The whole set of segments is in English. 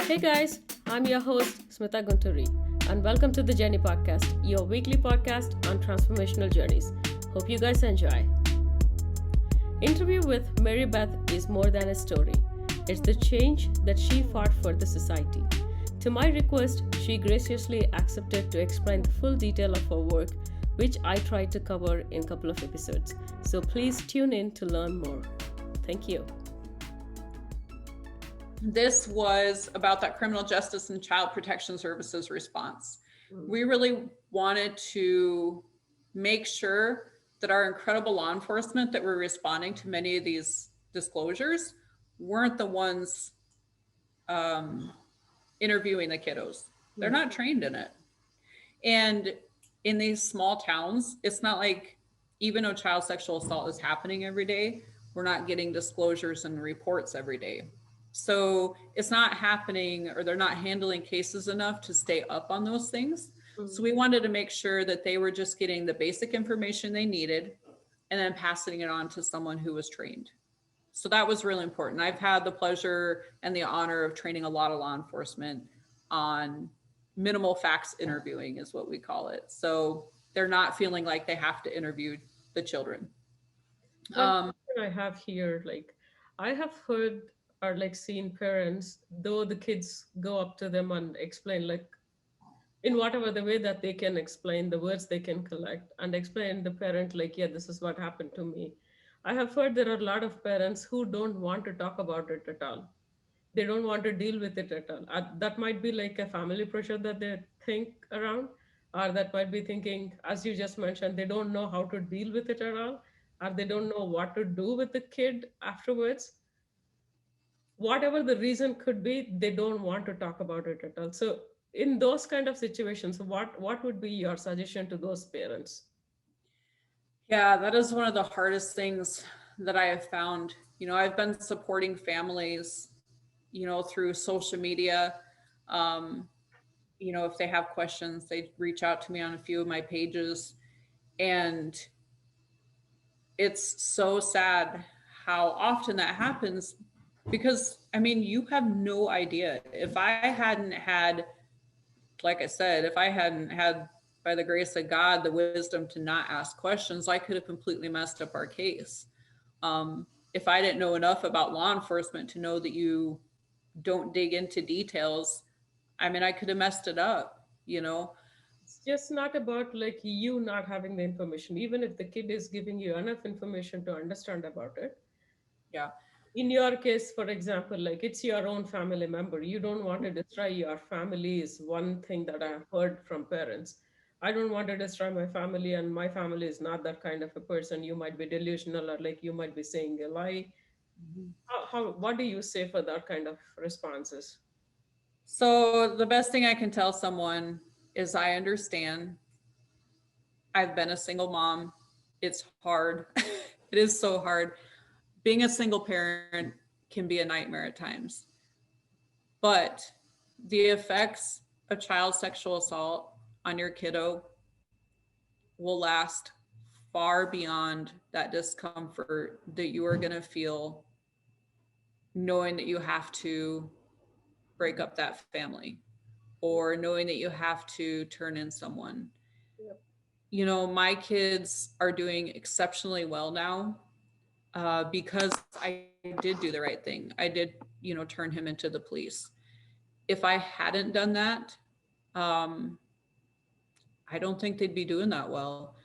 Hey guys, I'm your host, Smitha, and welcome to the Journey Podcast, your weekly podcast on transformational journeys. Hope you guys enjoy. Interview with Mary Beth is more than a story. It's the change that she fought for the society. To my request, she graciously accepted to explain the full detail of her work, which I tried to cover in a couple of episodes. So please tune in to learn more. Thank you. This was about that criminal justice and child protection services response. We really wanted to make sure that our incredible law enforcement that were responding to many of these disclosures weren't the ones interviewing the kiddos. They're not trained in it. And in these small towns, it's not like, even though child sexual assault is happening every day, we're not getting disclosures and reports every day. So it's not happening, or they're not handling cases enough to stay up on those things. So we wanted to make sure that they were just getting the basic information they needed and then passing it on to someone who was trained. So that was really important. I've had the pleasure and the honor of training a lot of law enforcement on minimal facts interviewing, is what we call it. So they're not feeling like they have to interview the children. One question I have here, I have heard or seen parents, though the kids go up to them and explain, in whatever the way that they can explain, the words they can collect, and explain the parent, yeah, this is what happened to me. I have heard there are a lot of parents who don't want to talk about it at all. They don't want to deal with it at all. That might be like a family pressure that they think around, or that might be thinking, as you just mentioned, they don't know how to deal with it at all, or they don't know what to do with the kid afterwards. Whatever the reason could be, they don't want to talk about it at all. So in those kind of situations, what would be your suggestion to those parents? Yeah, that is one of the hardest things that I have found. I've been supporting families, through social media. If they have questions, they reach out to me on a few of my pages. And it's so sad how often that happens, because you have no idea. If I hadn't had, like I said, if I hadn't had, by the grace of God, the wisdom to not ask questions, I could have completely messed up our case. If I didn't know enough about law enforcement to know that you don't dig into details, I could have messed it up. It's just not about you not having the information. Even if the kid is giving you enough information to understand about it, Yeah. in your case, for example, it's your own family member, you don't want to destroy your family, is one thing that I've heard from parents. I don't want to destroy my family, and my family is not that kind of a person. You might be delusional, or you might be saying a lie. What do you say for that kind of responses? So the best thing I can tell someone is, I understand. I've been a single mom. It's hard. It is so hard. Being a single parent can be a nightmare at times. But the effects of child sexual assault on your kiddo will last far beyond that discomfort that you are going to feel knowing that you have to break up that family, or knowing that you have to turn in someone. Yep. My kids are doing exceptionally well now, because I did do the right thing. I did, turn him into the police. If I hadn't done that, I don't think they'd be doing that well.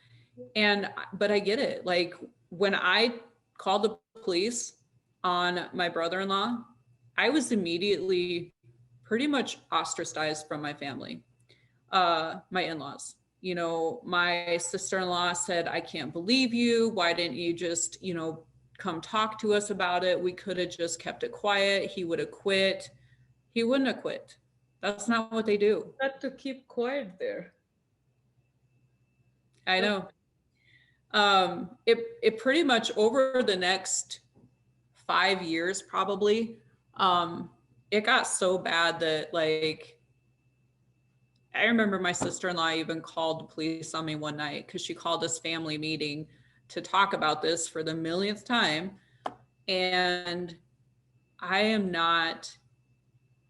But I get it. Like, when I called the police on my brother-in-law, I was immediately pretty much ostracized from my family, my in-laws. My sister-in-law said, I can't believe you. Why didn't you just, come talk to us about it? We could have just kept it quiet. He would have quit. He wouldn't have quit. That's not what they do. Not to keep quiet there. I know. It pretty much, over the next 5 years, probably, it got so bad that, I remember my sister-in-law even called the police on me one night, because she called this family meeting to talk about this for the millionth time. And I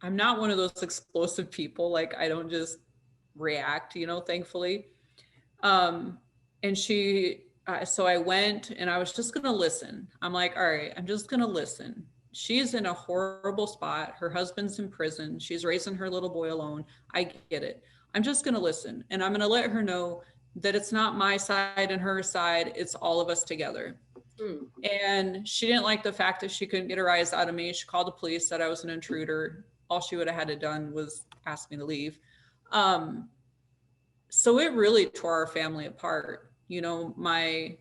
I'm not one of those explosive people. Like I don't just react, thankfully. Um, and so I went and I was just going to listen. I'm like, all right, I'm just going to listen. She's in a horrible spot. Her husband's in prison. She's raising her little boy alone. I get it. I'm just going to listen. And I'm going to let her know that it's not my side and her side. It's all of us together. Mm. And she didn't like the fact that she couldn't get her eyes out of me. She called the police, said I was an intruder. All she would have had to done was ask me to leave. Um, so it really tore our family apart. My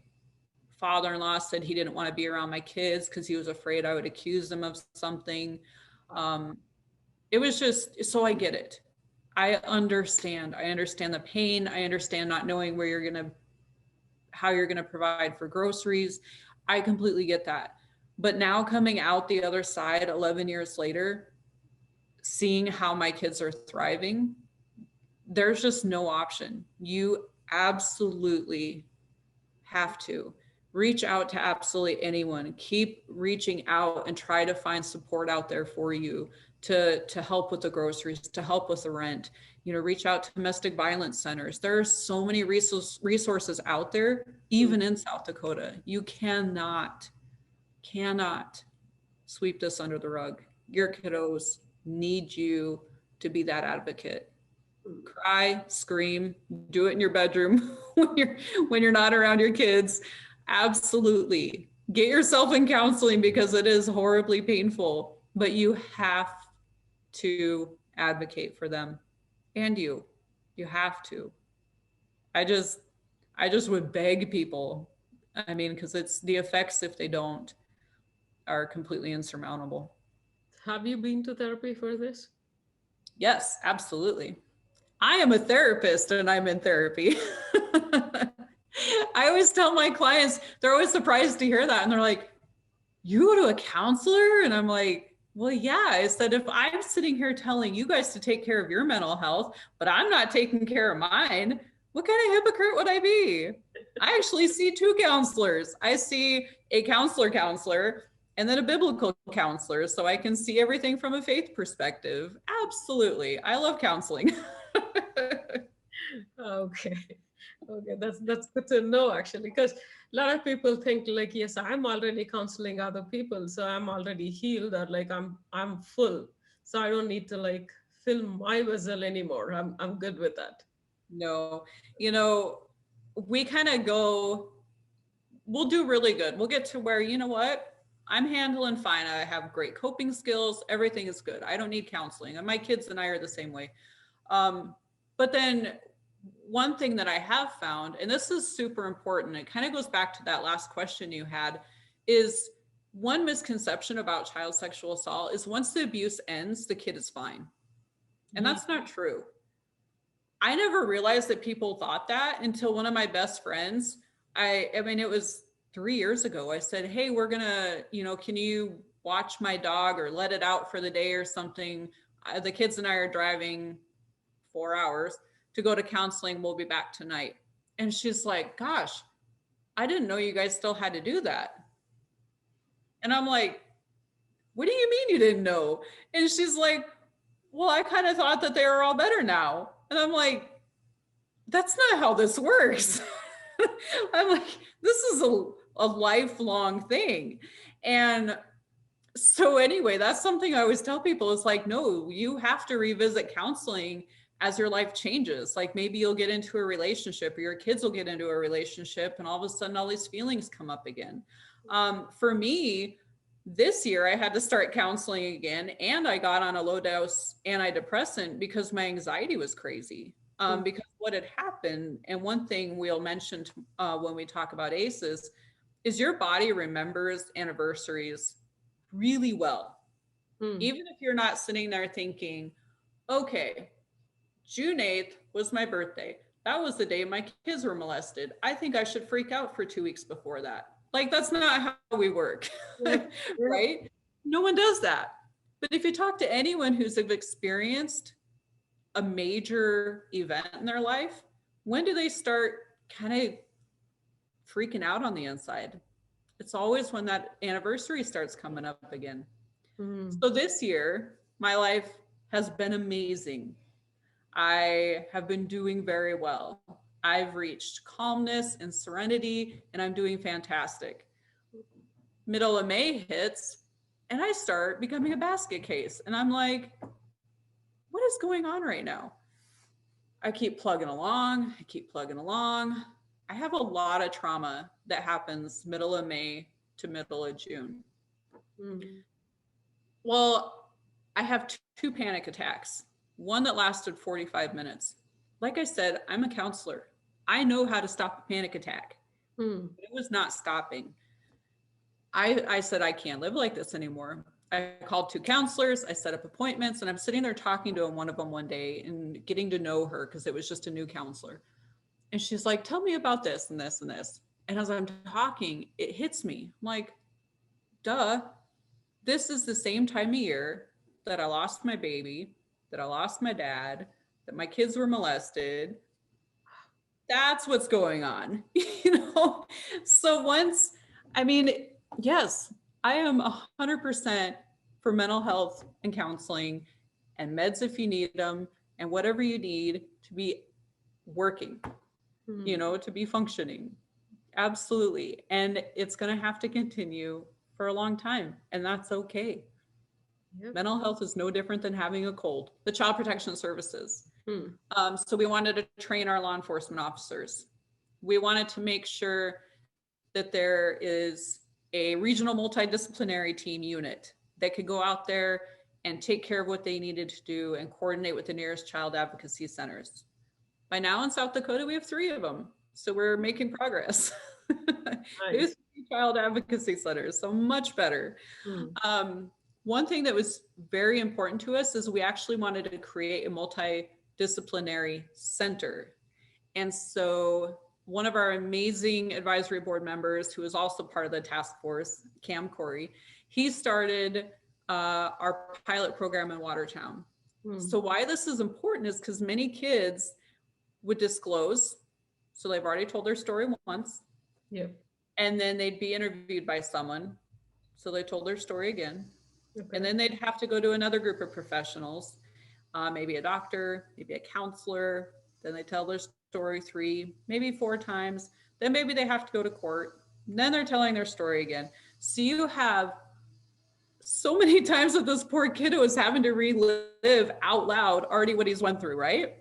father-in-law said he didn't want to be around my kids because he was afraid I would accuse them of something. Um, it was just, so I get it. I understand. I understand the pain. I understand not knowing how you're going to provide for groceries. I completely get that. But now coming out the other side 11 years later, seeing how my kids are thriving, there's just no option. You absolutely have to reach out to absolutely anyone. Keep reaching out and try to find support out there for you to help with the groceries, to help with the rent. Reach out to domestic violence centers. There are so many resources out there, Mm. even in South Dakota. You cannot sweep this under the rug. Your kiddos need you to be that advocate. Mm. Cry, scream, do it in your bedroom when you're not around your kids. Absolutely. Get yourself in counseling because it is horribly painful, but you have to advocate for them. And you have to. I just would beg people. I mean, because it's the effects if they don't are completely insurmountable. Have you been to therapy for this? Yes, absolutely. I am a therapist and I'm in therapy. I always tell my clients, they're always surprised to hear that. And they're like, you go to a counselor? And I'm like, well, yeah. I said, if I'm sitting here telling you guys to take care of your mental health, but I'm not taking care of mine, what kind of hypocrite would I be? I actually see two counselors. I see a counselor, and then a biblical counselor. So I can see everything from a faith perspective. Absolutely. I love counseling. Okay. Okay, that's good to know actually, because a lot of people think like, yes, I'm already counseling other people, so I'm already healed, or like I'm full, so I don't need to like fill my vessel anymore. I'm good with that. No, you know, we kind of we'll do really good. We'll get to where, you know what? I'm handling fine. I have great coping skills. Everything is good. I don't need counseling. And my kids and I are the same way. Um, but then one thing that I have found, and this is super important, it kind of goes back to that last question you had, is one misconception about child sexual assault is once the abuse ends, the kid is fine. And Ye- that's not true. I never realized that people thought that until one of my best friends, I mean, it was 3 years ago. I said, hey, we're gonna, can you watch my dog or let it out for the day or something? The kids and I are driving 4 hours to go to counseling. We'll be back tonight. And she's like, gosh, I didn't know you guys still had to do that. And I'm like, what do you mean you didn't know? And she's like, well, I kind of thought that they were all better now. And I'm like, that's not how this works. I'm like, this is a lifelong thing. And so anyway, that's something I always tell people is like, no, you have to revisit counseling as your life changes. Like maybe you'll get into a relationship or your kids will get into a relationship and all of a sudden all these feelings come up again. For me, this year I had to start counseling again and I got on a low dose antidepressant because my anxiety was crazy. Mm. Because what had happened, and one thing we'll mention when we talk about ACEs, is your body remembers anniversaries really well. Mm. Even if you're not sitting there thinking, okay, June 8th was my birthday. That was the day my kids were molested. I think I should freak out for 2 weeks before that. Like, that's not how we work, Yeah. Yeah. right? No one does that. But if you talk to anyone who's experienced a major event in their life, when do they start kind of freaking out on the inside? It's always when that anniversary starts coming up again. Mm. So this year, my life has been amazing. I have been doing very well. I've reached calmness and serenity, and I'm doing fantastic. Middle of May hits, and I start becoming a basket case. And I'm like, what is going on right now? I keep plugging along. I keep plugging along. I have a lot of trauma that happens middle of May to middle of June. Mm. Well, I have two panic attacks, one that lasted 45 minutes. Like I said, I'm a counselor. I know how to stop a panic attack. Mm. But it was not stopping. I said, I can't live like this anymore. I called two counselors. I set up appointments, and I'm sitting there talking to one of them one day and getting to know her because it was just a new counselor. And she's like, tell me about this and this and this. And as I'm talking, it hits me. I'm like, duh, this is the same time of year that I lost my baby, that I lost my dad, that my kids were molested. That's what's going on, you know? So once, I mean, yes, I am 100% for mental health and counseling and meds if you need them and whatever you need to be working, you Mm. know, to be functioning. Absolutely. And it's going to have to continue for a long time, and that's okay. Yep. Mental health is no different than having a cold. The Child Protection Services. Mm. So we wanted to train our law enforcement officers. We wanted to make sure that there is a regional multidisciplinary team unit that could go out there and take care of what they needed to do and coordinate with the nearest child advocacy centers. By now in South Dakota, we have 3 of them. So we're making progress. We have Nice. 3 child advocacy centers, so much better. Mm. One thing that was very important to us is we actually wanted to create a multidisciplinary center. And so one of our amazing advisory board members, who is also part of the task force, Cam Corey, he started our pilot program in Watertown. Mm. So why this is important is because many kids would disclose. So they've already told their story once, Yep. and then they'd be interviewed by someone. So they told their story again. Okay. And then they'd have to go to another group of professionals, maybe a doctor, maybe a counselor. Then they tell their story 3, maybe 4 times. Then maybe they have to go to court. Then they're telling their story again. So you have so many times that this poor kiddo is having to relive out loud already what he's went through, right?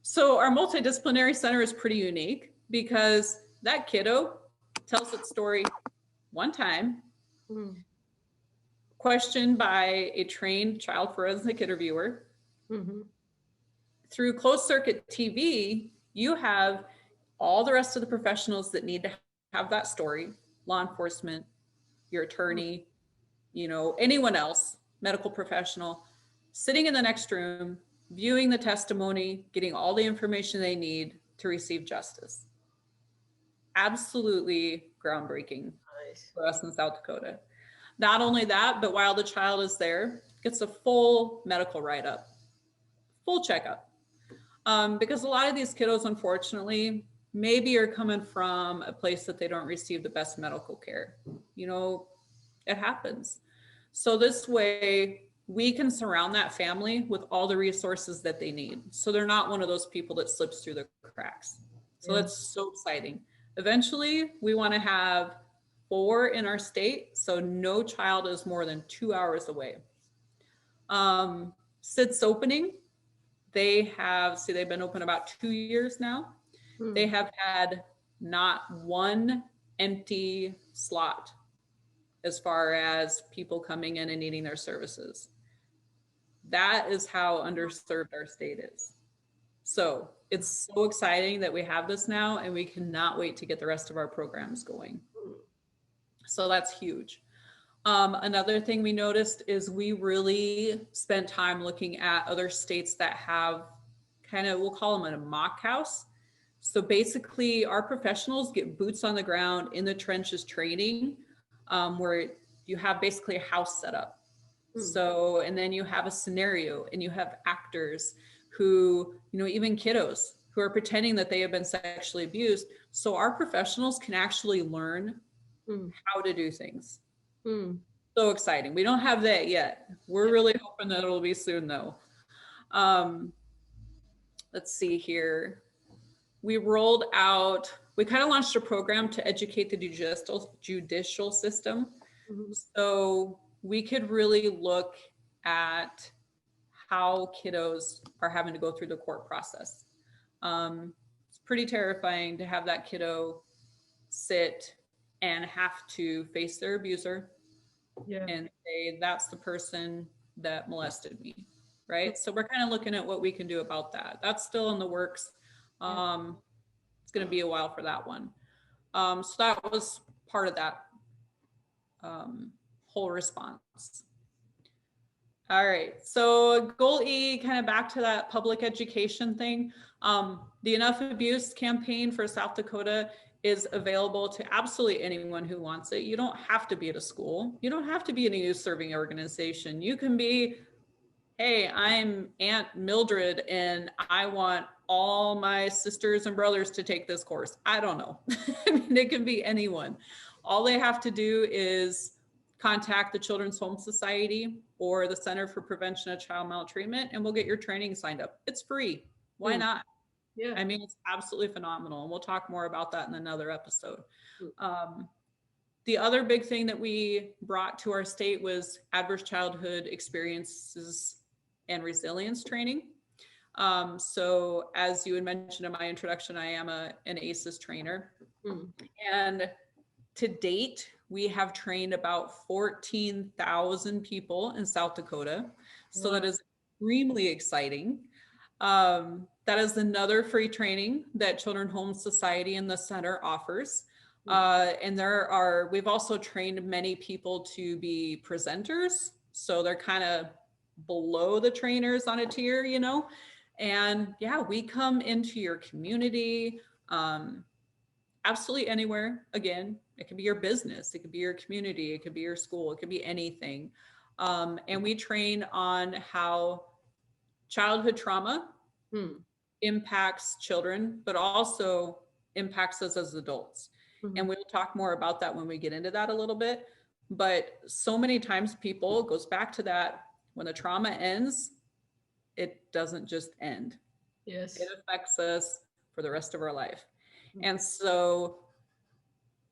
So our multidisciplinary center is pretty unique because that kiddo tells its story one time, Mm. questioned by a trained child forensic interviewer. Mm-hmm. Through closed circuit TV, you have all the rest of the professionals that need to have that story, law enforcement, your attorney, you know, anyone else, medical professional, sitting in the next room, viewing the testimony, getting all the information they need to receive justice. Absolutely groundbreaking Nice. for us in South Dakota. Not only that, but while the child is there, gets a full medical write-up, full checkup. Because a lot of these kiddos, unfortunately, maybe are coming from a place that they don't receive the best medical care. You know, it happens. So this way, we can surround that family with all the resources that they need. So they're not one of those people that slips through the cracks. So Yeah. that's so exciting. Eventually, we want to have 4 in our state, so no child is more than 2 hours away. SIDS opening, they've been open about 2 years now. Mm. They have had not one empty slot as far as people coming in and needing their services. That is how underserved our state is. So it's so exciting that we have this now, and we cannot wait to get the rest of our programs going. So that's huge. Another thing we noticed is we really spent time looking at other states that have kind of, we'll call them a mock house. So basically our professionals get boots on the ground in the trenches training, where you have basically a house set up. So, and then you have a scenario and you have actors who, you know, even kiddos who are pretending that they have been sexually abused. So our professionals can actually learn Mm. how to do things. Mm. So exciting. We don't have that yet. We're really hoping that it'll be soon though. Um, let's see here. We rolled out, we kind of launched a program to educate the judicial system. Mhm. So we could really look at how kiddos are having to go through the court process. It's pretty terrifying to have that kiddo sit and have to face their abuser Yeah. and say, that's the person that molested me, right? So we're kind of looking at what we can do about that. That's still in the works. Yeah. It's going to be a while for that one. So that was part of that whole response. All right, so goal E, kind of back to that public education thing. The Enough Abuse campaign for South Dakota is available to absolutely anyone who wants it. You don't have to be at a school. You don't have to be in a youth serving organization. You can be, hey, I'm Aunt Mildred and I want all my sisters and brothers to take this course. I don't know. I mean, it can be anyone. All they have to do is contact the Children's Home Society or the Center for Prevention of Child Maltreatment, and we'll get your training signed up. It's free. Why not? Yeah. I mean, it's absolutely phenomenal. And we'll talk more about that in another episode. The other big thing that we brought to our state was adverse childhood experiences and resilience training. So as you had mentioned in my introduction, I am an ACEs trainer. And to date, we have trained about 14,000 people in South Dakota. So that is extremely exciting. That is another free training that Children's Home Society and the center offers. And we've also trained many people to be presenters. So they're kind of below the trainers on a tier, you know? And yeah, we come into your community, absolutely anywhere. Again, it could be your business, it could be your community, it could be your school, it could be anything. And we train on how childhood trauma impacts children, but also impacts us as adults. And we'll talk more about that when we get into that a little bit. But so many times people, it goes back to that, when the trauma ends, it doesn't just end. Yes. It affects us for the rest of our life. And so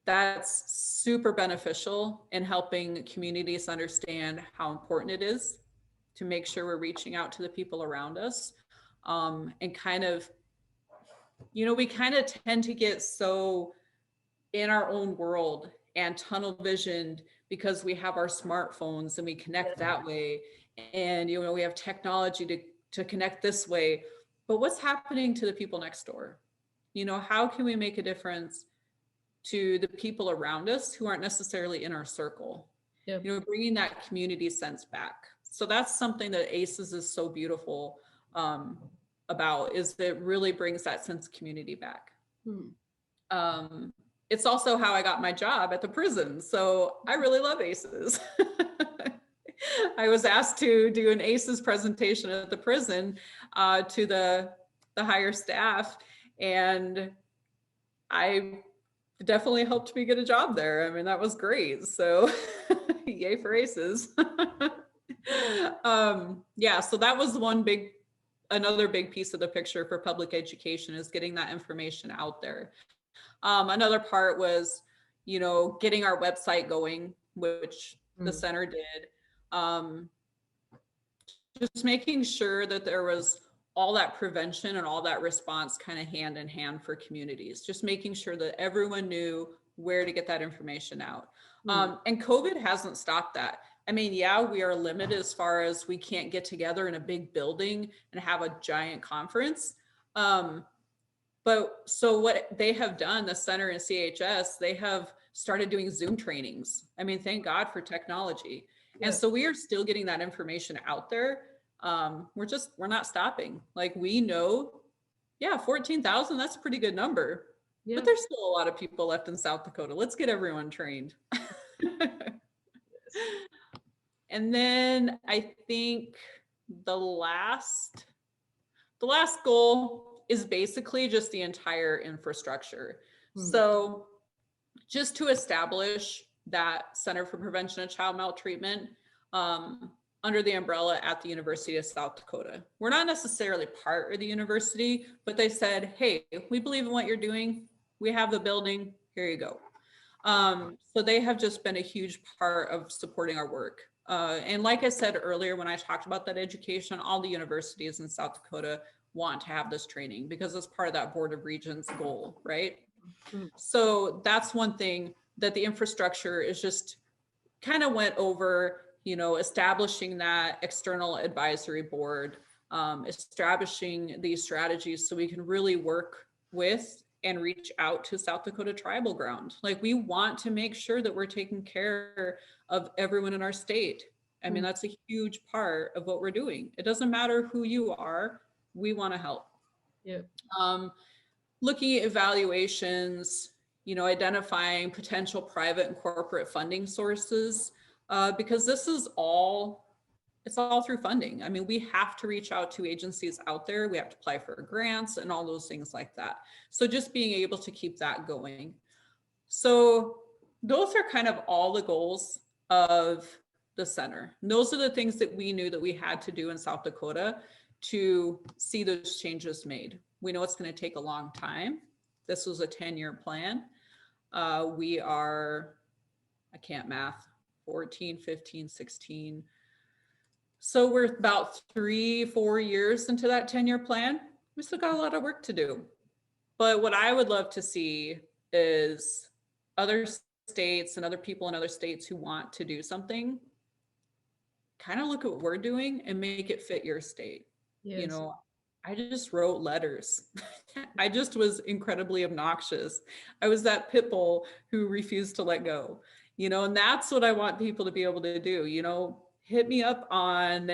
that's super beneficial in helping communities understand how important it is to make sure we're reaching out to the people around us. And kind of, you know, we kind of tend to get so in our own world and tunnel visioned because we have our smartphones and we connect that way. And, you know, we have technology to connect this way. But what's happening to the people next door? You know, how can we make a difference to the people around us who aren't necessarily in our circle? Yep. You know, bringing that community sense back. So that's something that ACEs is so beautiful about, is that it really brings that sense of community back. It's also how I got my job at the prison. So I really love ACEs. I was asked to do an ACEs presentation at the prison to the higher staff, and I definitely helped me get a job there. I mean, that was great. So yay for ACEs. Yeah, so that was another big piece of the picture for public education, is getting that information out there. Another part was, you know, getting our website going, which the center did. Just making sure that there was all that prevention and all that response kind of hand in hand for communities, just making sure that everyone knew where to get that information out. And COVID hasn't stopped that. I mean, yeah, we are limited as far as we can't get together in a big building and have a giant conference. But so what they have done, the center and CHS, they have started doing Zoom trainings. I mean, thank God for technology. Yeah. And so we are still getting that information out there. We're not stopping. Like, we know, yeah, 14,000, that's a pretty good number. Yeah. But there's still a lot of people left in South Dakota. Let's get everyone trained. And then I think the last goal is basically just the entire infrastructure. So just to establish that Center for Prevention of Child Maltreatment under the umbrella at the University of South Dakota. We're not necessarily part of the university, but they said, hey, we believe in what you're doing. We have the building. Here you go. So they have just been a huge part of supporting our work. And like I said earlier, when I talked about that education, all the universities in South Dakota want to have this training because it's part of that Board of Regents goal, right? Mm. So that's one thing that the infrastructure is just kind of went over, you know, establishing that external advisory board, establishing these strategies so we can really work with and reach out to South Dakota tribal ground. Like we want to make sure that we're taking care of everyone in our state. I mean, that's a huge part of what we're doing. It doesn't matter who you are, we want to help. Yeah. Looking at evaluations, you know, identifying potential private and corporate funding sources, because this is all, it's all through funding. I mean, we have to reach out to agencies out there. We have to apply for grants and all those things like that. So just being able to keep that going. So those are kind of all the goals of the center. And those are the things that we knew that we had to do in South Dakota to see those changes made. We know it's going to take a long time. This was a 10-year plan. We are, I can't math, 14, 15, 16. So we're about 3-4 years into that 10-year plan. We still got a lot of work to do. But what I would love to see is other states and other people in other states who want to do something, kind of look at what we're doing and make it fit your state. Yes. You know, I just wrote letters. I just was incredibly obnoxious. I was that pit bull who refused to let go, you know, and that's what I want people to be able to do. You know, hit me up on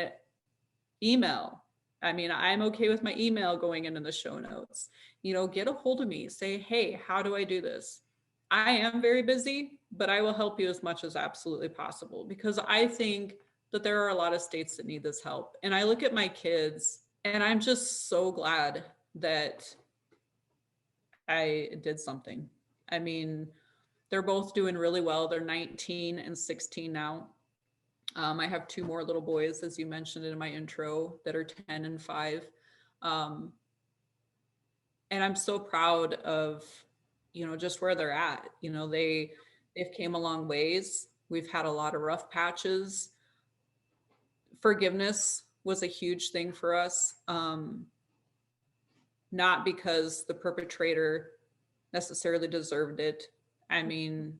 email. I mean, I'm okay with my email going into the show notes. You know, get a hold of me. Say, hey, how do I do this? I am very busy, but I will help you as much as absolutely possible because I think that there are a lot of states that need this help. And I look at my kids and I'm just so glad that I did something. I mean, they're both doing really well. They're 19 and 16 now. I have 2 more little boys, as you mentioned in my intro, that are 10 and 5. And I'm so proud of, you know, just where they're at. You know, they've came a long ways. We've had a lot of rough patches. Forgiveness was a huge thing for us. Not because the perpetrator necessarily deserved it. I mean,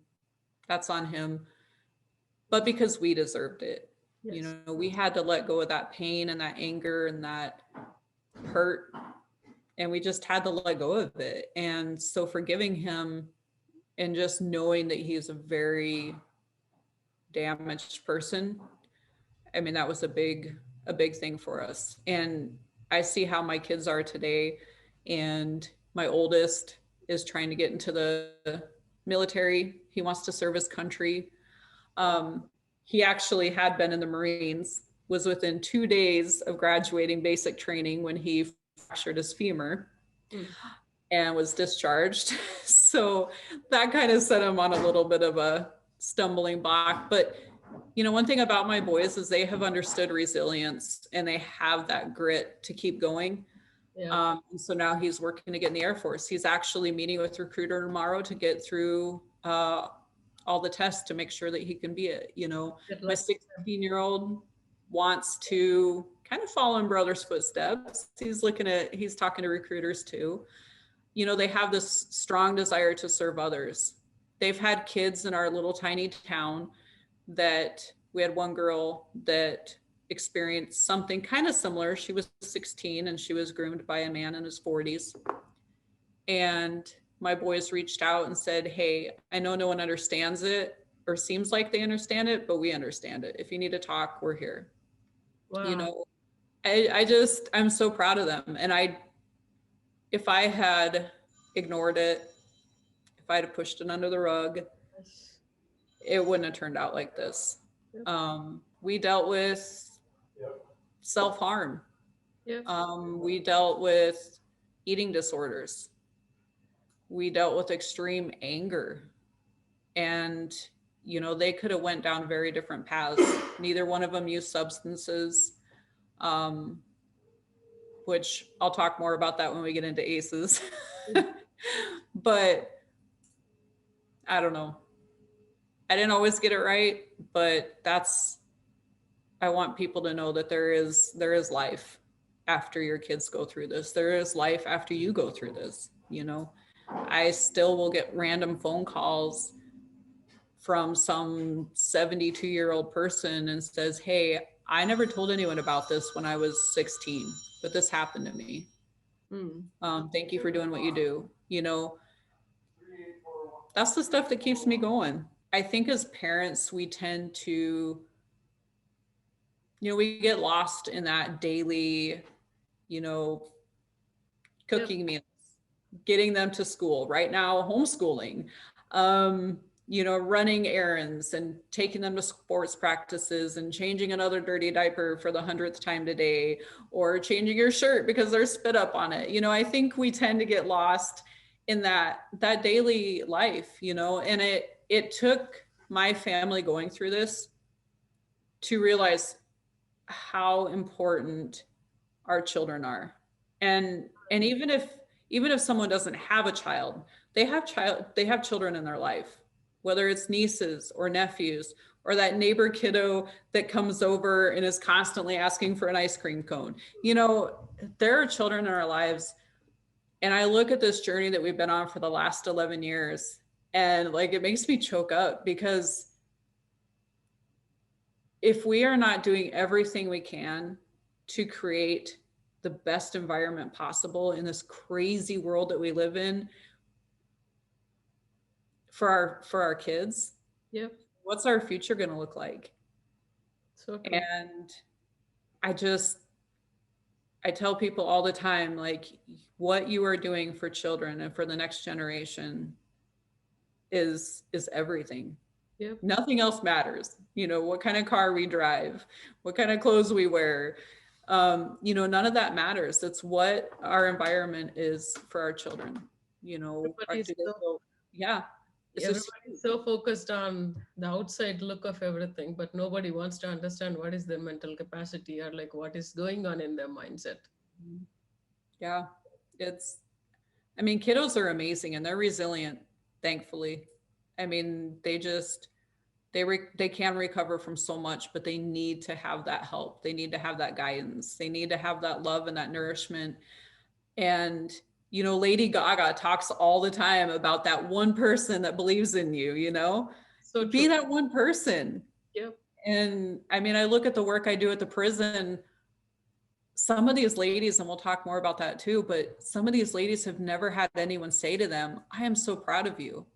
that's on him, but because we deserved it. Yes. You know, we had to let go of that pain and that anger and that hurt, and we just had to let go of it. And so forgiving him and just knowing that he's a very damaged person, I mean, that was a big thing for us. And I see how my kids are today, and my oldest is trying to get into the military. He wants to serve his country. He actually had been in the Marines, was within 2 days of graduating basic training when he fractured his femur and was discharged. So that kind of set him on a little bit of a stumbling block. But, you know, one thing about my boys is they have understood resilience and they have that grit to keep going. Yeah. And so now he's working to get in the Air Force. He's actually meeting with recruiter tomorrow to get through all the tests to make sure that he can be it. You know, my 16-year-old wants to kind of follow in brother's footsteps. He's talking to recruiters too. You know, they have this strong desire to serve others. They've had kids in our little tiny town that we had one girl that experienced something kind of similar. She was 16 and she was groomed by a man in his 40s. And my boys reached out and said, hey, I know no one understands it or seems like they understand it, but we understand it. If you need to talk, we're here. Wow. You know, I'm so proud of them. And if I had ignored it, if I'd have pushed it under the rug, it wouldn't have turned out like this. We dealt with self-harm. We dealt with eating disorders. We dealt with extreme anger. And They could have went down very different paths. Neither one of them used substances, um, which I'll talk more about that when we get into ACEs. But I don't know. I didn't always get it right, but I want people to know that there is life after your kids go through this. There is life after you go through this. I still will get random phone calls from some 72-year-old person and says, "Hey, I never told anyone about this when I was 16, but this happened to me. Thank you for doing what you do." That's the stuff that keeps me going. I think as parents, we tend to, we get lost in that daily, you know, cooking meals, getting them to school. Right now, homeschooling, running errands and taking them to sports practices and changing another dirty diaper for the 100th time today, or changing your shirt because there's spit up on it. I think we tend to get lost in that daily life, and it took my family going through this to realize how important our children are. And even if someone doesn't have a child, they have children in their life, whether it's nieces or nephews or that neighbor kiddo that comes over and is constantly asking for an ice cream cone. There are children in our lives. And I look at this journey that we've been on for the last 11 years, and it makes me choke up, because if we are not doing everything we can to create the best environment possible in this crazy world that we live in for our kids, what's our future going to look like? So true. And I tell people all the time, what you are doing for children and for the next generation is everything. Nothing else matters. What kind of car we drive, what kind of clothes we wear, none of that matters. It's what our environment is for our children. Everybody's so focused on the outside look of everything, but nobody wants to understand what is their mental capacity, or what is going on in their mindset. Yeah, kiddos are amazing and they're resilient, thankfully. They can recover from so much, but they need to have that help. They need to have that guidance. They need to have that love and that nourishment. And, Lady Gaga talks all the time about that one person that believes in you, So be that one person. And I look at the work I do at the prison. Some of these ladies, and we'll talk more about that too, but some of these ladies have never had anyone say to them, "I am so proud of you.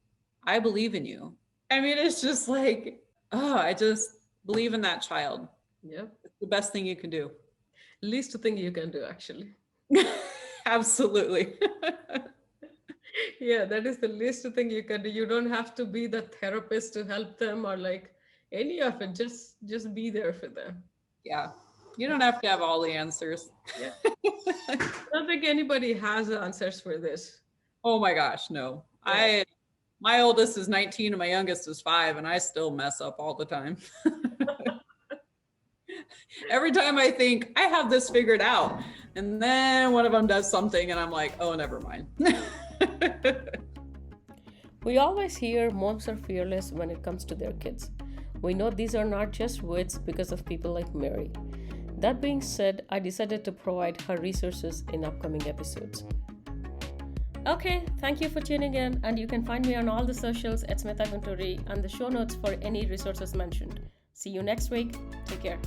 I believe in you." It's just I just believe in that child. It's the best thing you can do. Least thing you can do, actually. Absolutely. Yeah, that is the least thing you can do. You don't have to be the therapist to help them, or any of it. Just be there for them. Yeah. You don't have to have all the answers. I don't think anybody has answers for this. Oh my gosh, no. My oldest is 19 and my youngest is 5, and I still mess up all the time. Every time I think I have this figured out, and then one of them does something and I'm like, oh, never mind. We always hear moms are fearless when it comes to their kids. We know these are not just words because of people like Mary. That being said, I decided to provide her resources in upcoming episodes. Okay, thank you for tuning in, and you can find me on all the socials at Smitha and the show notes for any resources mentioned. See you next week. Take care.